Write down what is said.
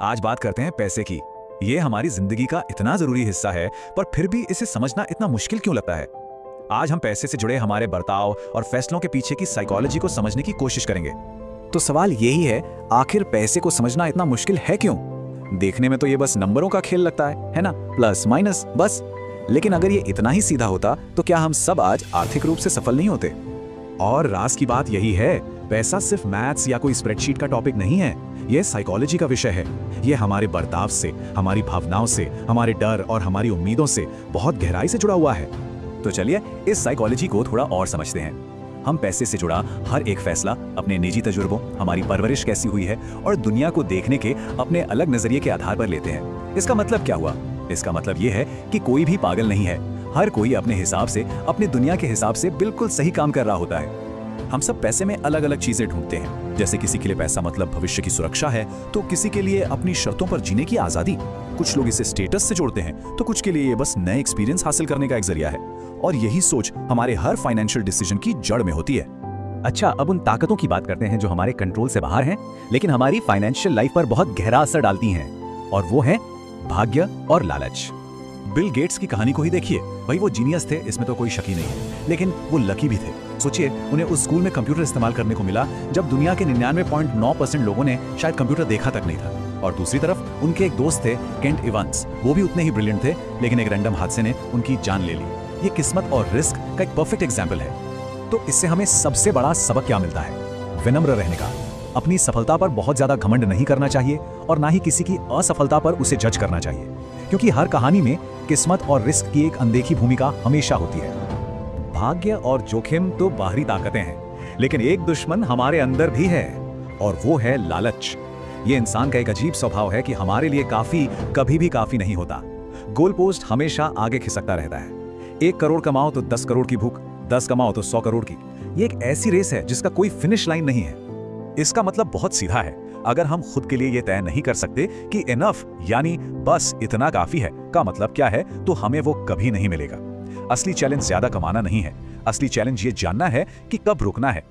आज बात करते हैं पैसे की। ये हमारी जिंदगी का इतना जरूरी हिस्सा है, पर फिर भी इसे समझना इतना मुश्किल क्यों लगता है? आज हम पैसे से जुड़े हमारे बर्ताव और फैसलों के पीछे की साइकोलॉजी को समझने की कोशिश करेंगे। तो सवाल यही है, आखिर पैसे को समझना इतना मुश्किल है क्यों? देखने में तो ये बस नंबरों का खेल लगता है ना? प्लस माइनस बस। लेकिन अगर ये इतना ही सीधा होता तो क्या हम सब आज आर्थिक रूप से सफल नहीं होते? और राज की बात यही है, पैसा सिर्फ मैथ्स या कोई स्प्रेडशीट का टॉपिक नहीं है, यह साइकोलॉजी का विषय है। यह हमारे बर्ताव से, हमारी भावनाओं से, हमारे डर और हमारी उम्मीदों से बहुत गहराई से जुड़ा हुआ है। तो चलिए इस साइकोलॉजी को थोड़ा और समझते हैं। हम पैसे से जुड़ा हर एक फैसला अपने निजी तजुर्बों, हमारी परवरिश कैसी हुई है और दुनिया को देखने के अपने अलग नजरिए के आधार पर लेते हैं। इसका मतलब क्या हुआ? इसका मतलब यह है कि कोई भी पागल नहीं है। हर कोई अपने हिसाब से, अपने दुनिया के हिसाब से बिल्कुल सही काम कर रहा होता है। हम सब पैसे में अलग अलग चीजें ढूंढते हैं। जैसे किसी के लिए पैसा मतलब भविष्य की सुरक्षा है, तो किसी के लिए अपनी शर्तों पर जीने की आजादी। कुछ लोग इसे स्टेटस से जोड़ते हैं, तो कुछ के लिए ये बस नए एक्सपीरियंस हासिल करने का एक जरिया है। और यही सोच हमारे हर फाइनेंशियल डिसीजन की जड़ में होती है। अच्छा, अब उन ताकतों की बात करते हैं जो हमारे कंट्रोल से बाहर हैं, लेकिन हमारी फाइनेंशियल लाइफ पर बहुत गहरा असर डालती हैं। और वो है भाग्य और लालच। बिल गेट्स की कहानी को ही देखिए। भाई वो जीनियस थे, इसमें तो कोई शक ही नहीं है, लेकिन वो लकी भी थे। सोचिए, उन्हें उस स्कूल में कंप्यूटर इस्तेमाल करने को मिला जब दुनिया के 99.9% लोगों ने शायद कंप्यूटर देखा तक नहीं था। और दूसरी तरफ उनके एक दोस्त थे, केंट इवांस। वो भी उतने ही ब्रिलियंट थे, लेकिन एक रैंडम हादसे ने उनकी जान ले ली। ये किस्मत और रिस्क का एक परफेक्ट एग्जाम्पल है। तो इससे हमें सबसे बड़ा सबक क्या मिलता है? विनम्र रहने का। अपनी सफलता पर बहुत ज्यादा घमंड नहीं करना चाहिए और ना ही किसी की असफलता पर उसे जज करना चाहिए, क्योंकि हर कहानी में किस्मत और रिस्क की एक अनदेखी भूमिका हमेशा होती है। भाग्य और जोखिम तो बाहरी ताकतें हैं, लेकिन एक दुश्मन हमारे अंदर भी है, और वो है लालच। ये इंसान का एक अजीब स्वभाव है कि हमारे लिए काफी कभी भी काफी नहीं होता। गोल पोस्ट हमेशा आगे खिसकता रहता है। 1 करोड़ कमाओ तो 10 करोड़ की भूख, 10 कमाओ तो 100 करोड़ की। ये एक ऐसी रेस है जिसका कोई फिनिश लाइन नहीं है। इसका मतलब बहुत सीधा है। अगर हम खुद के लिए ये तय नहीं कर सकते कि इनफ यानी बस इतना काफी है का मतलब क्या है, तो हमें वो कभी नहीं मिलेगा। असली चैलेंज ज्यादा कमाना नहीं है, असली चैलेंज ये जानना है कि कब रुकना है,